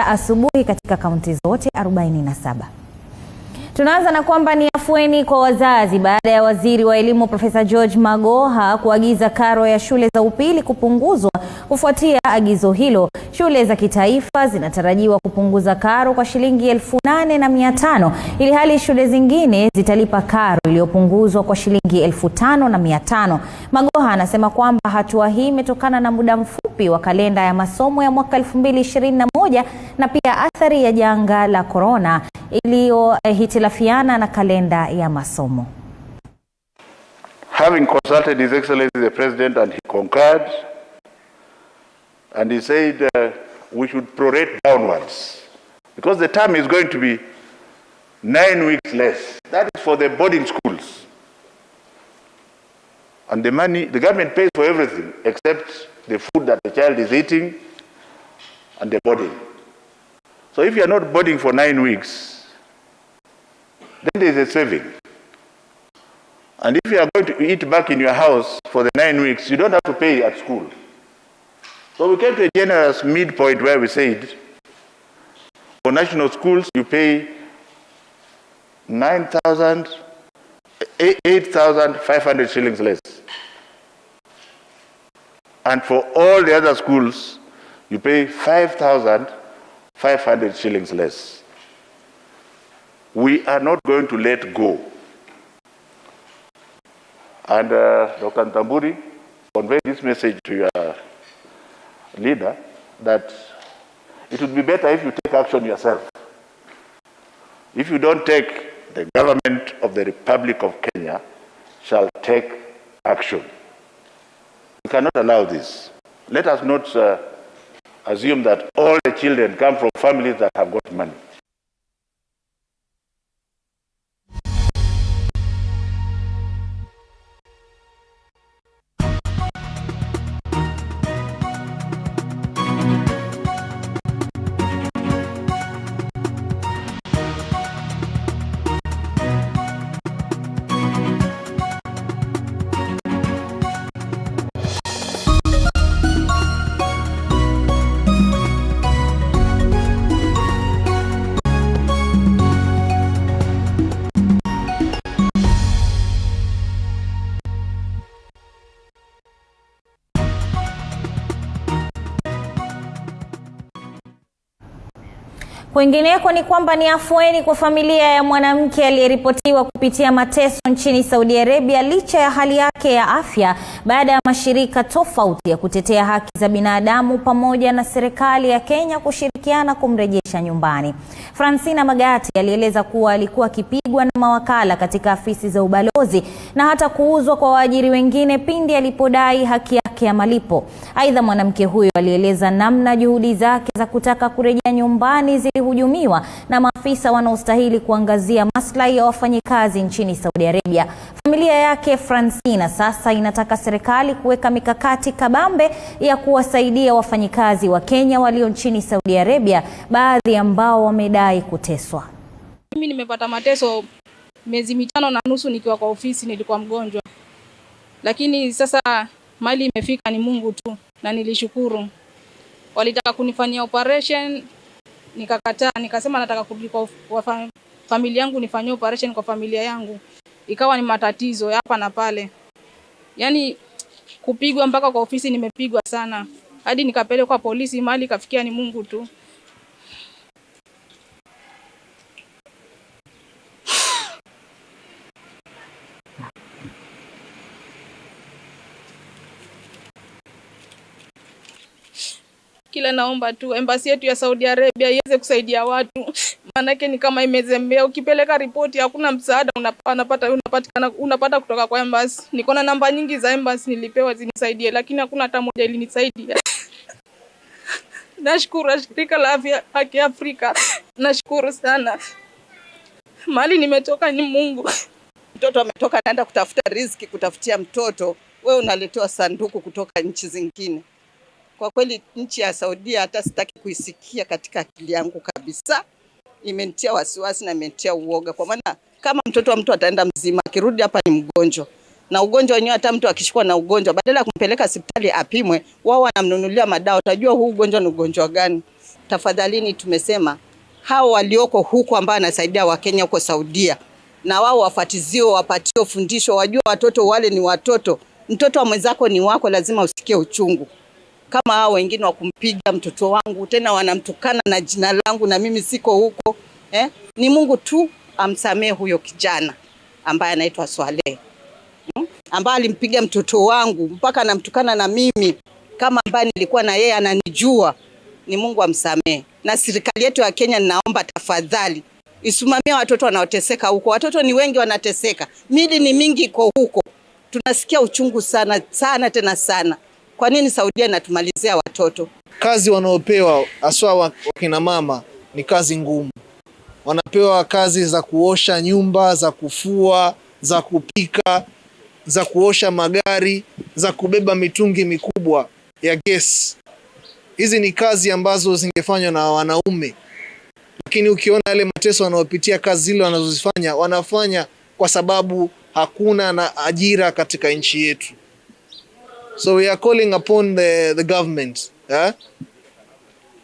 asubuhi katika kaunti zote 47. Tunaanza na kwamba ni afueni kwa wazazi baada ya Waziri wa Elimu Profesa George Magoha kuagiza karo ya shule za upili kupunguzwa. Kufuatia agizo hilo, shule za kitaifa zinatarajiwa kupunguza karo kwa shilingi 8,500 ili hali shule zingine zitalipa karo iliyopunguzwa kwa shilingi 5,500. Magoha anasema kwamba hatua hii imetokana na muda mfupi wa kalenda ya masomo ya mwaka 2021 na pia athari ya janga la corona iliyohitilafiana na kalenda ya masomo. Having consulted His Excellency the President and he concurred, and he said we should prorate downwards because the term is going to be 9 weeks less. That is for the boarding schools. And the money, the government pays for everything except the food that the child is eating and the boarding. So if you are not boarding for 9 weeks, then there is a saving. And if you are going to eat back in your house for the 9 weeks, you don't have to pay at school. So we came to a generous midpoint where we said, for national schools, you pay 8,500 shillings less. And for all the other schools, you pay 5,500 shillings less. We are not going to let go. And Dr. Ntamburi conveyed this message to your leader that it would be better if you take action yourself. If you don't take, the government of the Republic of Kenya shall take action. We cannot allow this. Let us not assume that all the children come from families that have got money. Kwingineko ni kwamba ni afueni kwa familia ya mwanamke aliyeripotiwa kupitia mateso nchini Saudi Arabia licha ya hali yake ya afya baada ya mashirika tofauti ya kutetea haki za binadamu pamoja na serikali ya Kenya kushirikiana kumrejesha nyumbani. Francina Magati alieleza kuwa alikuwa akipigwa na mawakala katika afisi za ubalozi na hata kuuzwa kwa waajiri wengine pindi alipodai haki yake ya malipo. Aidha, mwanamke huyo alieleza namna juhudi zake za kutaka kurejea nyumbani zilihujumiwa na maafisa wanaostahili kuangazia maslahi ya wafanyikazi nchini Saudi Arabia. Familia yake Francina sasa inataka serikali kuweka mikakati kabambe ya kuwasaidia wafanyikazi wa Kenya walio nchini Saudi Arabia, baadhi ambao wamedai kuteswa. Mimi nimepata mateso miezi 5.5 nikiwa kwa ofisi, nilikuwa mgonjwa. Lakini sasa mali imefika, ni Mungu tu, na nilishukuru. Walitaka kunifanyia operation, nikakataa, nikasema nataka kurudi kwa familia yangu, nifanyie operation kwa familia yangu. Ikawa ni matatizo hapa na pale. Yaani kupigwa mpaka kwa ofisi nimepigwa sana. Hadi nikapelekwa kwa polisi, mali kafikia, ni Mungu tu. Kila naomba tu embassy yetu ya Saudi Arabia iweze kusaidia watu. Manake ni kama imezembea, ukipeleka ripoti hakuna msaada unapata kutoka kwa embassy. Niko na namba nyingi za embassy nilipewa zinisaidie, lakini hakuna hata moja ilinisaidia. Nashukuru shirika la haki Afrika. Nashukuru sana. Mali nimetoka ni Mungu. Mtoto ametoka naenda kutafuta riziki, kutafutia mtoto, wewe unaletewa sanduku kutoka nchi zingine. Kwa kweli nchi ya Saudia hata sitaki kuisikia katika akili yangu kabisa. Imenitia wasiwasi na imenitia uoga, kwa maana kama mtoto wa mtu ataenda mzima, akirudi hapa ni mgonjwa. Na ugonjwa wenyewe hata mtu akishikwa na ugonjwa, badala ya kumpeleka hospitali apimwe, wao wanamnunulia madawa. Utajua huu ugonjwa ni ugonjwa gani? tafadhalini tumesema hao walioko huko ambao wanasaidia Wakenya huko Saudia, na wao wafatizio, wapatio fundisho, wajua watoto wale ni watoto. Mtoto wa mwenzako ni wako, lazima usikie uchungu. Kama hao wengine wakumpiga mtoto wangu, tena wanamtukana na jina langu na mimi siko huko. Ni Mungu tu amsamee huyo kijana ambaye anaitwa Swaleh. Ambaye alimpiga mtoto wangu mpaka anamtukana na mimi kama ambaye nilikuwa na yeye ananijua. Ni Mungu amsamee. Na serikali yetu ya Kenya, ninaomba tafadhali isimamie watoto wanaoteseka huko. Watoto ni wengi wanateseka. Mili ni mingi iko huko. Tunasikia uchungu sana sana tena sana. Kwa nini Saudia inatumalizia watoto? Kazi wanaopewa aswa wakina mama ni kazi ngumu. Wanapewa kazi za kuosha nyumba, za kufua, za kupika, za kuosha magari, za kubeba mitungi mikubwa ya gesi. Hizi ni kazi ambazo zingefanywa na wanaume. Lakini ukiona yale mateso wanaopitia kazi zile wanazozifanya, wanafanya kwa sababu hakuna na ajira katika nchi yetu. So we are calling upon the government,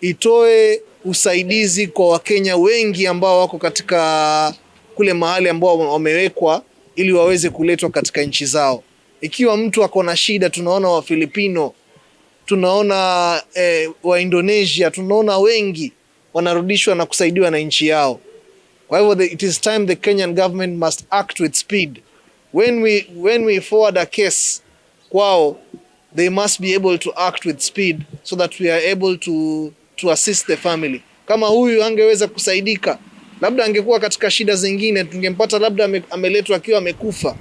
itoe usaidizi kwa Wakenya wengi ambao wako katika kule mahali ambao wamewekwa ili waweze kuletwa katika nchi zao. Ikiwa mtu ako na shida, tunaona wa Filipino, tunaona wa Indonesia, tunaona wengi wanarudishwa na kusaidiwa na nchi yao. Kwa hivyo it is time the Kenyan government must act with speed. When we forward a case kwao, they must be able to act with speed so that we are able to assist the family. Kama huyu angeweza kusaidika, labda angekuwa katika shida zingine, tungempata labda ameletwa akiwa amekufa.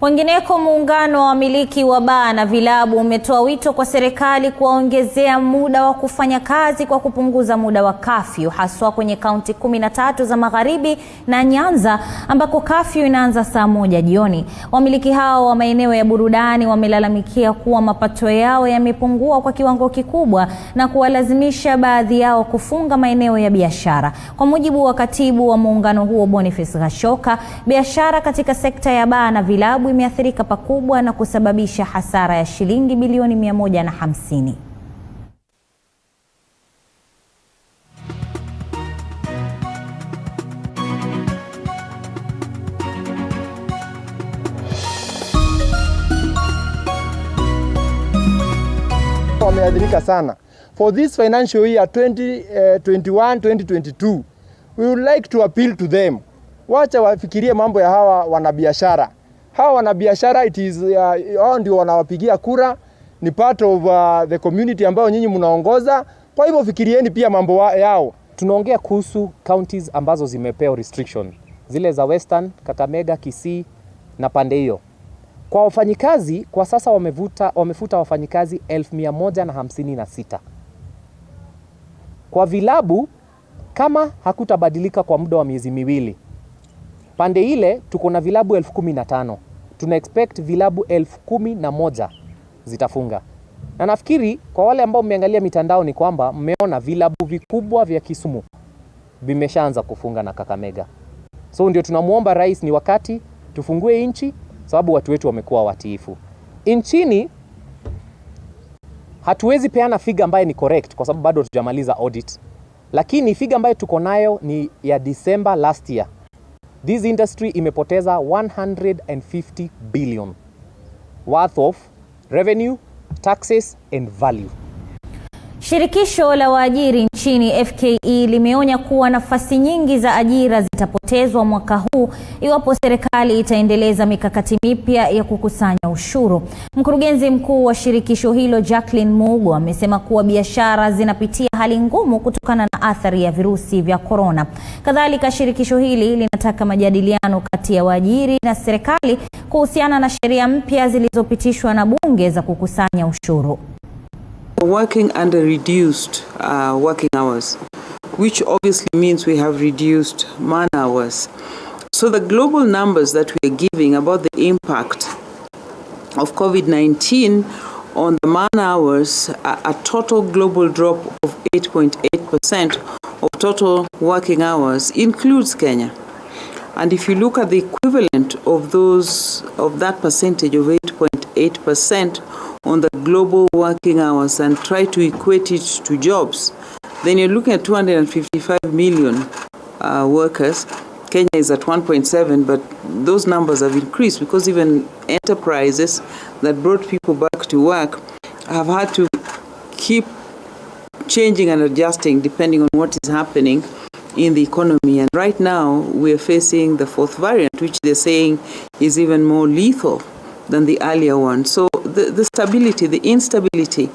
Wengineko, muungano wa wamiliki wa baa na vilabu umetoa wito kwa serikali kuwaongezea muda wa kufanya kazi kwa kupunguza muda wa kafyu, haswa kwenye kaunti 13 za Magharibi na Nyanza ambako kafyu inaanza saa 1 jioni. Wamiliki hao wa maeneo ya burudani wamelalamikia kuwa mapato yao yamepungua kwa kiwango kikubwa na kuwalazimisha baadhi yao kufunga maeneo ya biashara. Kwa mujibu wa katibu wa muungano huo Boniface Gashoka, biashara katika sekta ya baa na vilabu imeathirika pakubwa na kusababisha hasara ya shilingi bilioni 150. Wameathirika sana. For this financial year 2021-2022, we would like to appeal to them. Wacha wafikirie mambo ya hawa wanabiashara. Hawa wanabiashara hao ndio wanawapigia kura, ni part of the community ambao nyinyi mnaongoza. Kwa hivyo fikirieni pia mambo yao. Tunaongea kuhusu counties ambazo zimepewa restriction. Zile za Western, Kakamega, Kisii na pande hiyo. Kwa wafanyikazi kwa sasa wamefuta wafanyikazi 1156. Kwa vilabu kama hakutabadilika kwa muda wa miezi miwili, pande ile tuko na vilabu 15,000. Tuna expect vilabu 11,000 zitafunga. Na nafikiri kwa wale ambao mmeangalia mitandao ni kwamba mmeona vilabu vikubwa vya Kisumu vimeshaanza kufunga na Kakamega. So ndio tunamuomba rais ni wakati tufungue nchi, sababu watu wetu wamekuwa watiifu. Nchini hatuwezi peana figa ambaye ni correct kwa sababu bado hatujamaliza audit. Lakini figa ambayo tuko nayo ni ya December last year. This industry imepoteza 150 billion worth of revenue, taxes and value. Shirikisho la waajiri nchini FKE limeonya kuwa nafasi nyingi za ajira zitapotezwa mwaka huu iwapo serikali itaendeleza mikakati mipya ya kukusanya ushuru. Mkurugenzi mkuu wa shirikisho hilo Jacqueline Mugo amesema kuwa biashara zinapitia hali ngumu kutokana na athari ya virusi vya corona. Kadhalika, shirikisho hili linataka majadiliano kati ya waajiri na serikali kuhusiana na sheria mpya zilizopitishwa na bunge za kukusanya ushuru. Working under reduced working hours, which obviously means we have reduced man hours. So the global numbers that we are giving about the impact of COVID-19 on the man hours, a total global drop of 8.8% of total working hours includes Kenya. And if you look at the equivalent of that percentage of 8.8% on the global working hours and try to equate it to jobs, then you're looking at 255 million workers. Kenya is at 1.7, but those numbers have increased because even enterprises that brought people back to work have had to keep changing and adjusting depending on what is happening in the economy. And right now we're facing the fourth variant, which they're saying is even more lethal than the earlier one. So the stability, the instability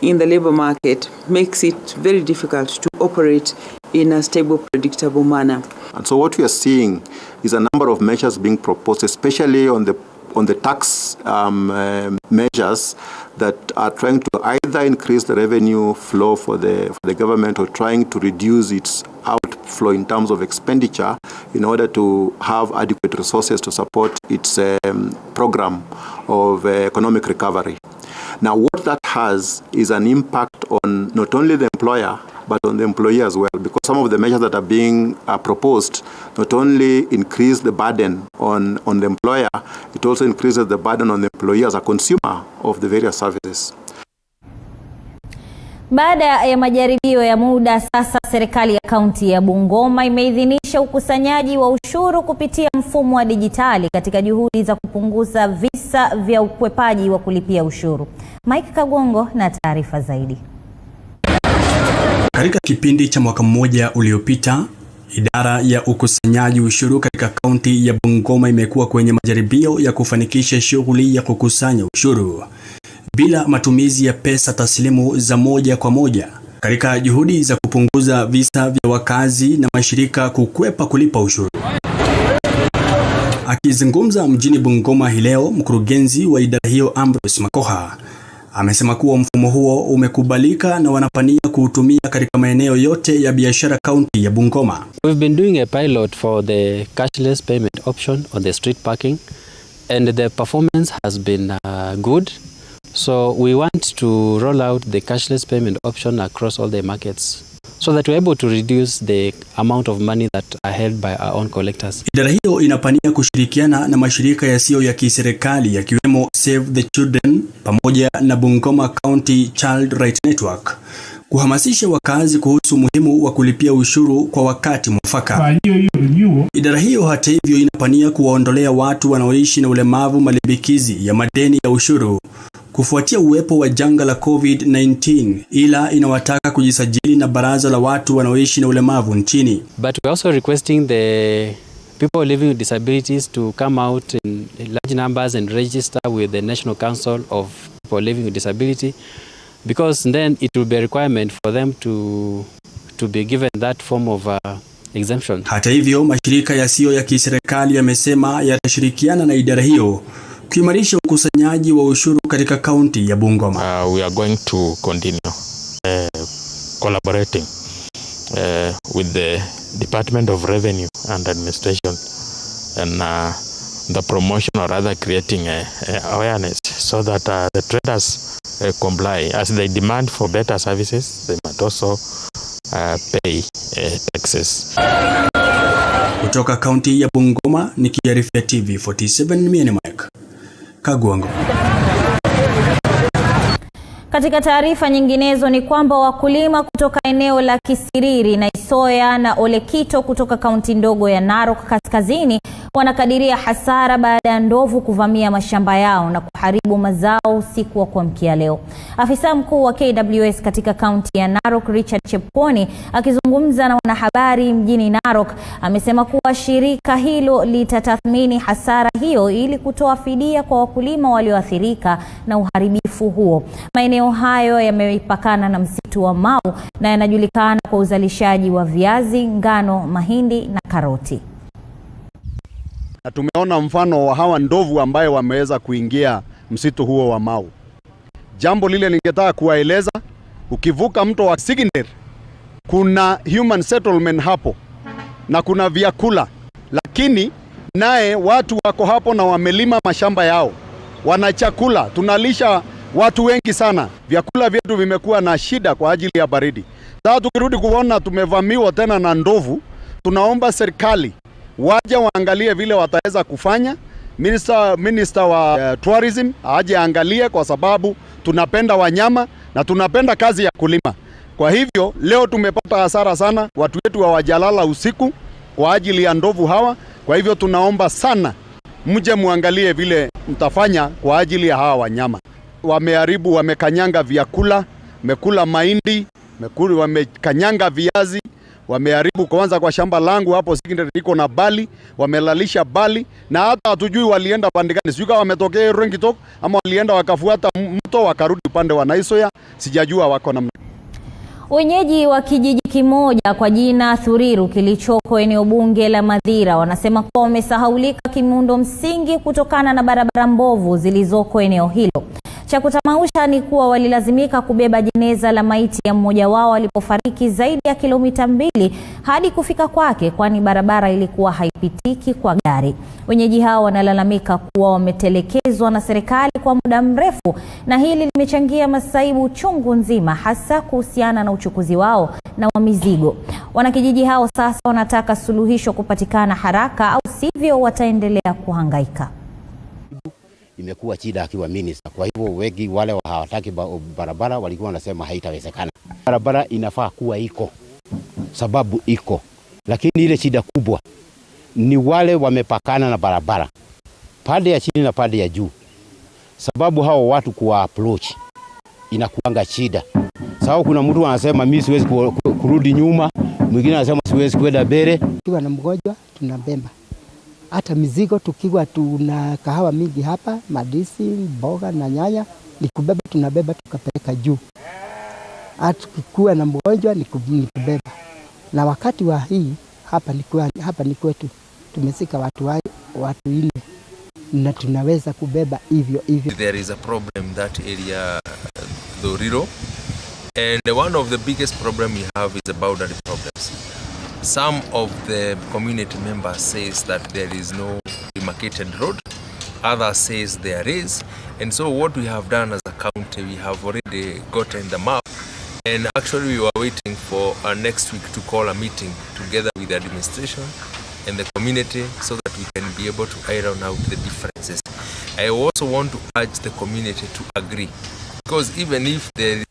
in the labor market makes it very difficult to operate in a stable, predictable manner. And so what we are seeing is a number of measures being proposed, especially on the tax measures that are trying to either increase the revenue flow for the government or trying to reduce its outflow in terms of expenditure in order to have adequate resources to support its program of economic recovery. Now, what that has is an impact on not only the employer, but on the employee as well, because some of the measures that are being proposed not only increase the burden on the employer, it also increases the burden on the employee as a consumer of the various services. Baada ya majaribio ya muda sasa, serikali ya kaunti ya Bungoma imeidhinisha ukusanyaji wa ushuru kupitia mfumo wa dijitali katika juhudi za kupunguza visa vya ukwepaji wa kulipia ushuru. Mike Kagongo na taarifa zaidi. Katika kipindi cha mwaka mmoja uliopita, idara ya ukusanyaji ushuru katika kaunti ya Bungoma imekuwa kwenye majaribio ya kufanikisha shughuli ya kukusanya ushuru bila matumizi ya pesa taslimu za moja kwa moja, katika juhudi za kupunguza visa vya wakazi na mashirika kukwepa kulipa ushuru. Akizungumza mjini Bungoma hii leo, mkurugenzi wa idara hiyo Ambrose Makoha amesema kuwa mfumo huo umekubalika na wanapania kuutumia katika maeneo yote ya biashara kaunti ya Bungoma. We've been doing a pilot for the cashless payment option on the street parking, and the performance has been good. So we want to roll out the cashless payment option across all the markets, so that we're able to reduce the amount of money that are held by our own collectors. Idara hiyo inapania kushirikiana na mashirika yasiyo ya kiserikali yakiwemo Save the Children pamoja na Bungoma County Child Right Network kuhamasisha wakazi kuhusu umuhimu wa kulipia ushuru kwa wakati mwafaka. Idara hiyo hata hivyo inapania kuwaondolea watu wanaoishi na ulemavu malimbikizi ya madeni ya ushuru kufuatia uwepo wa janga la COVID-19, ila inawataka kujisajili na baraza la watu wanaoishi na ulemavu nchini. But we're also requesting the people living with disabilities to come out in large numbers and register with the National Council of People Living with Disability, because then it will be a requirement for them to be given that form of exemption. Hata hivyo, mashirika yasiyo ya kiserikali yamesema yatashirikiana na idara hiyo kuimarisha ukusanyaji wa ushuru katika kaunti ya Bungoma. We are going to continue collaborating with the Department of Revenue and Administration and the promotion or rather creating awareness so that the traders comply. As they demand for better services, they must also pay taxes. Kutoka kaunti ya Bungoma nikiarifia TV47, mimi ni Mike Kagongo. Katika taarifa nyinginezo ni kwamba wakulima kutoka eneo la Kisiriri na Isoya na Olekito kutoka kaunti ndogo ya Narok Kaskazini wanakadiria hasara baada ya ndovu kuvamia mashamba yao na kuharibu mazao usiku wa kuamkia leo. Afisa mkuu wa KWS katika kaunti ya Narok Richard Chepkoni akizungumza na wanahabari mjini Narok amesema kuwa shirika hilo litatathmini hasara hiyo ili kutoa fidia kwa wakulima walioathirika na uharibifu huo. Maeneo hayo yamepakana na msitu wa Mau na yanajulikana kwa uzalishaji wa viazi, ngano, mahindi na karoti. Na tumeona mfano wa hawa ndovu ambaye wameweza kuingia msitu huo wa Mau. Jambo lile ningetaka kuwaeleza, ukivuka mto wa SIGNET kuna human settlement hapo na kuna vyakula, lakini naye watu wako hapo na wamelima mashamba yao, wana chakula, tunalisha watu wengi sana. Vyakula vyetu vimekuwa na shida kwa ajili ya baridi. Sasa tukirudi kuona tumevamiwa tena na ndovu, tunaomba serikali waje waangalie vile wataweza kufanya. Minister wa tourism aje angalie, kwa sababu tunapenda wanyama na tunapenda kazi ya kulima. Kwa hivyo leo tumepata hasara sana, watu wetu hawajalala usiku kwa ajili ya ndovu hawa. Kwa hivyo tunaomba sana mje muangalie vile mtafanya kwa ajili ya hawa wanyama. Wameharibu, wamekanyanga vyakula, wamekula mahindi, wamekanyanga viazi, wameharibu kwanza kwa shamba langu hapo SIGNET iko na bali, wamelalisha bali na hata hatujui walienda pande gani. Sijui kama wametokea Rengitok ama walienda wakafuata mto wakarudi upande wa Naisoya, sijajua wako namna. Wenyeji wa kijiji kimoja kwa jina Thuriru kilichoko eneo bunge la Mathira wanasema kuwa wamesahaulika kimiundo msingi kutokana na barabara mbovu zilizoko eneo hilo. Cha kutamausha ni kuwa walilazimika kubeba jeneza la maiti ya mmoja wao alipofariki zaidi ya kilomita 2 hadi kufika kwake, kwani barabara ilikuwa haipitiki kwa gari. Wenyeji hao wanalalamika kuwa wametelekezwa na serikali kwa muda mrefu, na hili limechangia masaibu chungu nzima, hasa kuhusiana na uchukuzi wao na wa mizigo. Wanakijiji hao sasa wanataka suluhisho kupatikana haraka, au sivyo wataendelea kuhangaika. Imekuwa shida akiwa minister. Kwa hivyo wengi wale hawataki barabara walikuwa wanasema haitawezekana. Barabara inafaa kuwa iko, sababu iko. Lakini ile shida kubwa ni wale wamepakana na barabara, pande ya chini na pande ya juu. Sababu hao watu kuwa approach inakuanga shida. Sababu kuna mtu anasema mimi siwezi kurudi nyuma, mwingine anasema siwezi kwenda mbele. Kiwa na mgonjwa tunabeba. Hata mizigo tukiwa tuna kahawa mingi hapa, madisi, mboga na nyanya, nikubeba tunabeba tukapeleka juu. Hata tukikuwa na mgonjwa nikubeba. Na wakati wa hii hapa ni kwetu. Tumesika watu 4 na tunaweza kubeba hivyo. There is a problem that area Thuriru, and one of the biggest problem we have is the boundary problems. Some of the community members says that there is no demarcated road, others says there is, and so what we have done as a county, we have already gotten the map, and actually we were waiting for next week to call a meeting together with the administration and the community so that we can be able to iron out the differences. I also want to urge the community to agree, because even if there is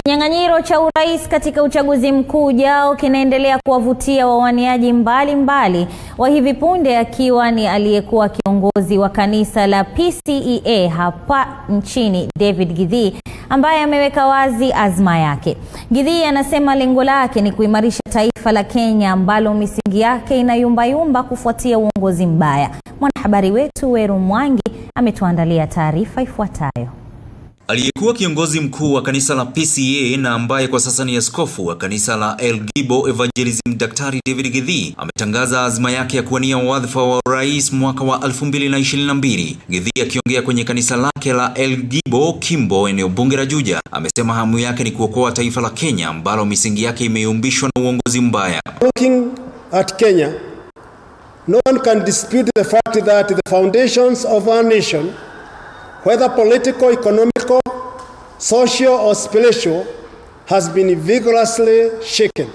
Kinyang'anyiro cha urais katika uchaguzi mkuu ujao kinaendelea kuwavutia wawaniaji mbalimbali, wa hivi punde akiwa ni aliyekuwa kiongozi wa kanisa la PCEA hapa nchini David Githui, ambaye ameweka wazi azma yake. Githui anasema lengo lake ni kuimarisha taifa la Kenya ambalo misingi yake inayumbayumba kufuatia uongozi mbaya. Mwanahabari wetu Weru Mwangi ametuandalia taarifa ifuatayo. Aliyekuwa kiongozi mkuu wa kanisa la PCEA na ambaye kwa sasa ni askofu wa kanisa la El Gibo Evangelism, Daktari David Githui ametangaza azma yake ya kuwania wadhifa wa rais mwaka wa 2022. Githui akiongea kwenye kanisa lake la El Gibo Kimbo eneo bunge la Juja, amesema hamu yake ni kuokoa taifa la Kenya ambalo misingi yake imeyumbishwa na uongozi mbaya. Looking at Kenya, no one can dispute the fact that the foundations of our nation, whether political, economical, social or spiritual, has been vigorously shaken.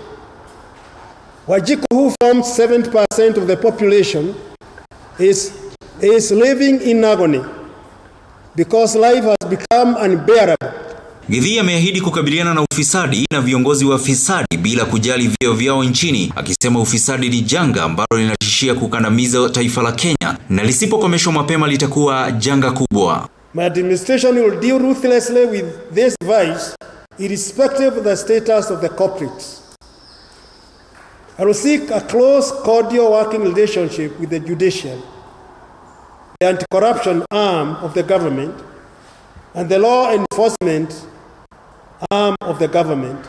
Wajiko, who forms 70% of the population, is living in agony because life has become unbearable. Githui ameahidi kukabiliana na ufisadi na viongozi wa fisadi bila kujali vyeo vyao nchini, akisema ufisadi ni janga ambalo linatishia kukandamiza taifa la Kenya na lisipokomeshwa mapema litakuwa janga kubwa. My administration will deal ruthlessly with this vice, irrespective of the status of the culprits. I will seek a close, cordial working relationship with the judiciary, the anti-corruption arm of the government, and the law enforcement arm of the government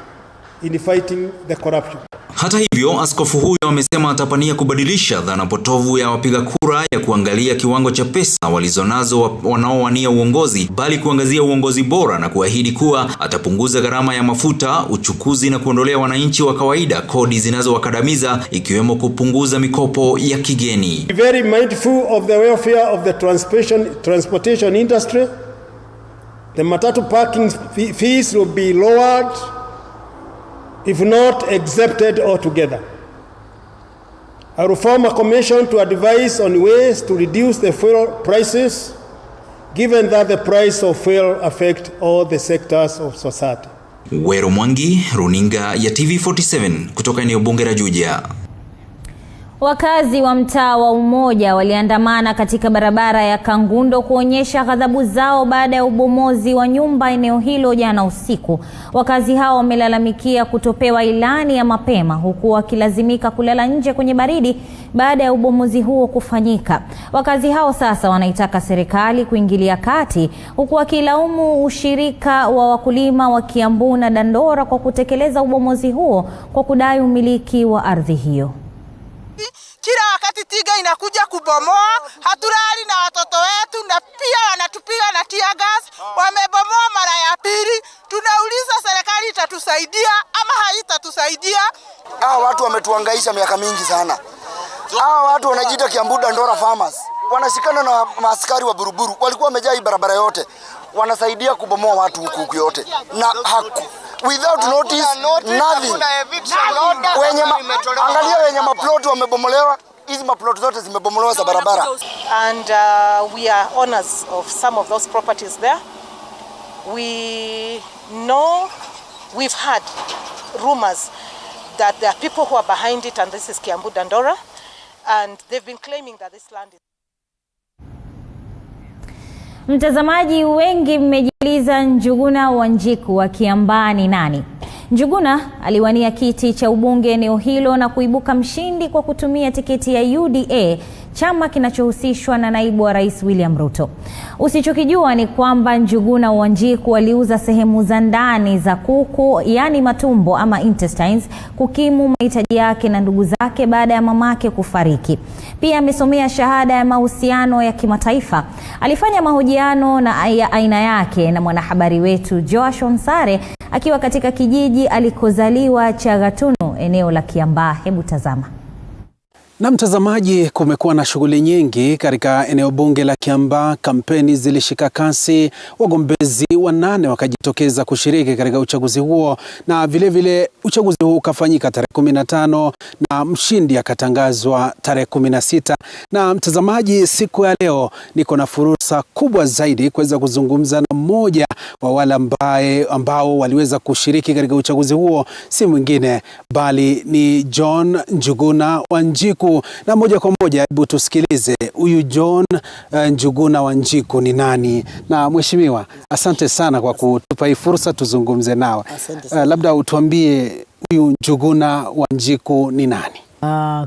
in fighting the corruption. Hata hivyo, askofu huyo amesema atapania kubadilisha dhana potovu ya wapiga kura ya kuangalia kiwango cha pesa walizonazo wanaowania uongozi, bali kuangazia uongozi bora, na kuahidi kuwa atapunguza gharama ya mafuta, uchukuzi na kuondolea wananchi wa kawaida kodi zinazowakandamiza, ikiwemo kupunguza mikopo ya kigeni. Very mindful of the welfare of the transportation industry. The matatu parking fees will be lowered, if not exempted altogether. I will form a commission to advise on ways to reduce the fuel prices, given that the price of fuel affect all the sectors of society. Wero Mwangi, runinga ya TV47 kutoka eneo bunge la Juja. Wakazi wa mtaa wa Umoja waliandamana katika barabara ya Kangundo kuonyesha ghadhabu zao baada ya ubomozi wa nyumba eneo hilo jana usiku. Wakazi hao wamelalamikia kutopewa ilani ya mapema huku wakilazimika kulala nje kwenye baridi baada ya ubomozi huo kufanyika. Wakazi hao sasa wanaitaka serikali kuingilia kati huku wakilaumu ushirika wa wakulima wa Kiambu na Dandora kwa kutekeleza ubomozi huo kwa kudai umiliki wa ardhi hiyo. Kila wakati tiga inakuja kubomoa, hatulali na watoto wetu na pia wanatupiga na tear gas, wamebomoa mara ya pili. Tunauliza serikali itatusaidia ama haitatusaidia? Hawa watu wametuhangaisha miaka mingi sana. Hawa watu wanajiita Kiambu Dandora farmers. Wanashikana na maaskari wa buruburu. Walikuwa wamejaa hii barabara yote. Wanasaidia kubomoa watu huku yote. Na without notice, nothing. Angalia wenye maploti wamebomolewa. Hizi maploti zote zimebomolewa za barabara. And we are owners of some of those properties there. We know, we've had rumors that there are people who are behind it, and this is Kiambu Dandora, and they've been claiming that this land is... Mtazamaji, wengi mmejiuliza Njuguna Wanjiku wa Kiambaa ni nani? Njuguna aliwania kiti cha ubunge eneo hilo na kuibuka mshindi kwa kutumia tiketi ya UDA, chama kinachohusishwa na naibu wa rais William Ruto. Usichokijua ni kwamba Njuguna Wanjiku aliuza sehemu za ndani za kuku, yani matumbo ama intestines, kukimu mahitaji yake na ndugu zake baada ya mamake kufariki. Pia amesomea shahada ya mahusiano ya kimataifa. Alifanya mahojiano na aina yake na mwanahabari wetu Josh Onsare akiwa katika kijiji alikozaliwa cha Gatunu, eneo la Kiambaa. Hebu tazama. Na mtazamaji, kumekuwa na shughuli nyingi katika eneo bunge la Kiambaa. Kampeni zilishika kasi, wagombezi 8 wakajitokeza kushiriki katika uchaguzi huo, na vile uchaguzi huu ukafanyika tarehe 15 na mshindi akatangazwa tarehe 16. Na mtazamaji, siku ya leo niko na fursa kubwa zaidi kuweza kuzungumza na mmoja wa wale ambao waliweza kushiriki katika uchaguzi huo, si mwingine bali ni John Njuguna Wanjiku. Na moja kwa moja hebu tusikilize huyu John Njuguna Wanjiku ni nani. Na mheshimiwa, asante sana kwa kutupa hii fursa tuzungumze nawe. Labda utuambie huyu Njuguna Wanjiku ni nani?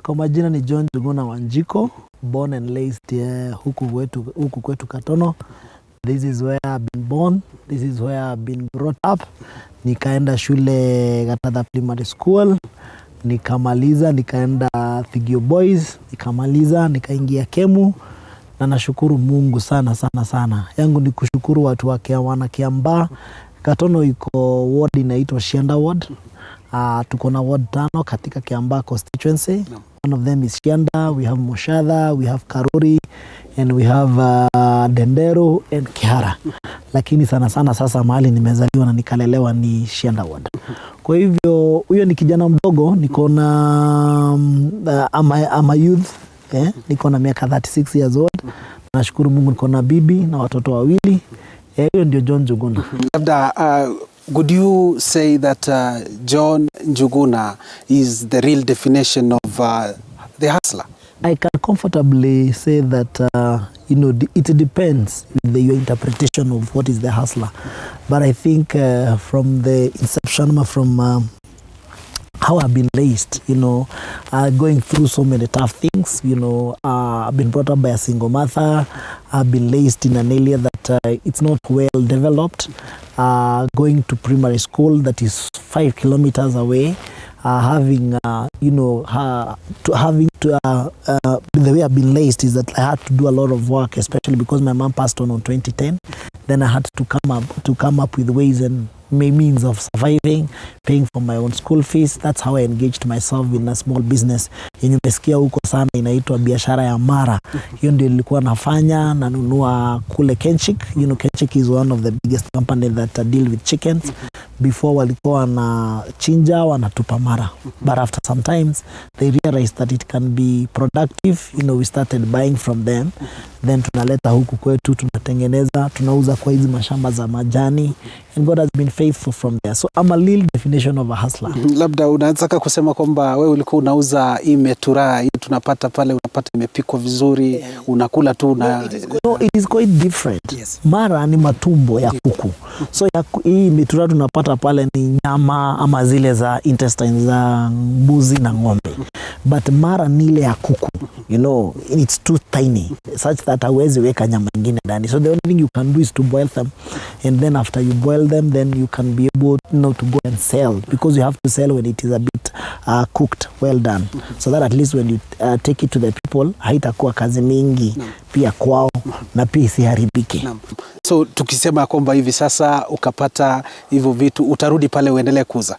Kwa majina ni John Njuguna Wanjiku, born and raised huku kwetu Katono. This is where I've been born, this is where I've been brought up. Nikaenda shule Gotv Primary School, nikamaliza nikaenda Thigio Boys, nikamaliza nikaingia Kemu, na nashukuru Mungu sana. Yangu ni kushukuru watu wake wana Kiambaa. Katono iko ward inaitwa Shianda ward. Tuko na ward 5 katika Kiambaa constituency. One of them is Shianda, we have Moshadha, we have Karuri, and we have Dendero and Kihara. Lakini sana sasa mahali nimezaliwa na nikalelewa ni Shianda ward. Kwa hivyo huyo ni kijana mdogo, niko na I'm a youth, niko na miaka 36 years old. Nashukuru Mungu niko na bibi na watoto wawili. Huyo ndio John Njuguna. Labda would you say that John Njuguna is the real definition of the hustler? I can comfortably say that it depends with your interpretation of what is the hustler. But I think from the inception, from how I've been raised, going through so many tough things, I've been brought up by a single mother. I've been raised in an area that it's not well developed. Going to primary school that is 5 kilometers away. The way I've been raised is that I had to do a lot of work, especially because my mom passed on 2010. Then I had to come up with ways and means of surviving. paying for my own school fees. That's how I engaged myself in a small business. Nimesikia huko sana inaitwa biashara ya Mara. Hiyo ndio nilikuwa nafanya, nanunua kule Kenchik. You know, Kenchik is one of the biggest company that deal with chickens. Before walikuwa na chinja wanatupa Mara. But after sometimes they realized that it can be productive. You know, we started buying from them. Then tunaleta huku kwetu, tunatengeneza, tunauza kwa hizi mashamba za majani. And God has been faithful from there. So I'm a little definition of a hustler. Labda unataka kusema kwamba wewe ulikuwa unauza imetura, hii tunapata pale, unapata imepikwa vizuri, unakula tu na... No, it is quite different. Yes. Mara ni matumbo ya kuku. So hii imetura tunapata pale ni nyama ama zile za intestines za mbuzi na ng'ombe. But Mara ni ile ya kuku. You know, it's too tiny such that hawezi weka nyama nyingine ndani. So the only thing you can do is to boil them, and then after you boil them, then you can be able, you know, to go and sell, because you have to sell when it is a bit cooked, well done, so that at least when you take it to the people, haitakuwa kazi mingi pia kwao na pia isiharibike. So tukisema kwamba hivi sasa ukapata hivyo vitu, utarudi pale uendelee kuuza?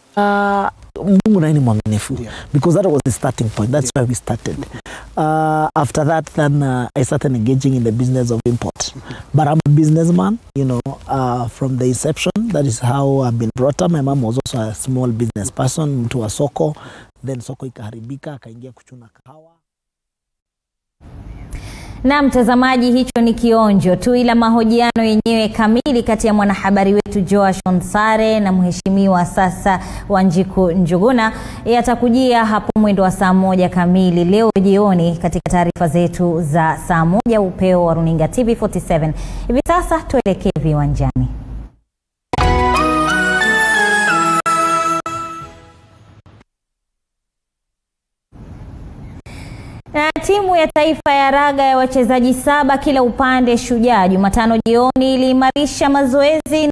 Mungu na ni mwaminifu, because that was the starting point. That's where we started. After that, then I started engaging in the business of import. But I'm a businessman, you know, from the inception. That is how I've been brought up. My mom was also a small business person, mtu wa soko. Then soko ikaharibika, akaingia kuchuna kahawa. Na mtazamaji, hicho ni kionjo tu, ila mahojiano yenyewe kamili kati ya mwanahabari wetu Joash Onsare na mheshimiwa sasa Wanjiku Njuguna yatakujia hapo mwendo wa saa 1 kamili leo jioni katika taarifa zetu za saa 1 upeo wa runinga TV 47. Hivi sasa tuelekee viwanjani. Na timu ya taifa ya raga ya wachezaji 7 kila upande Shujaa Jumatano jioni iliimarisha mazoezi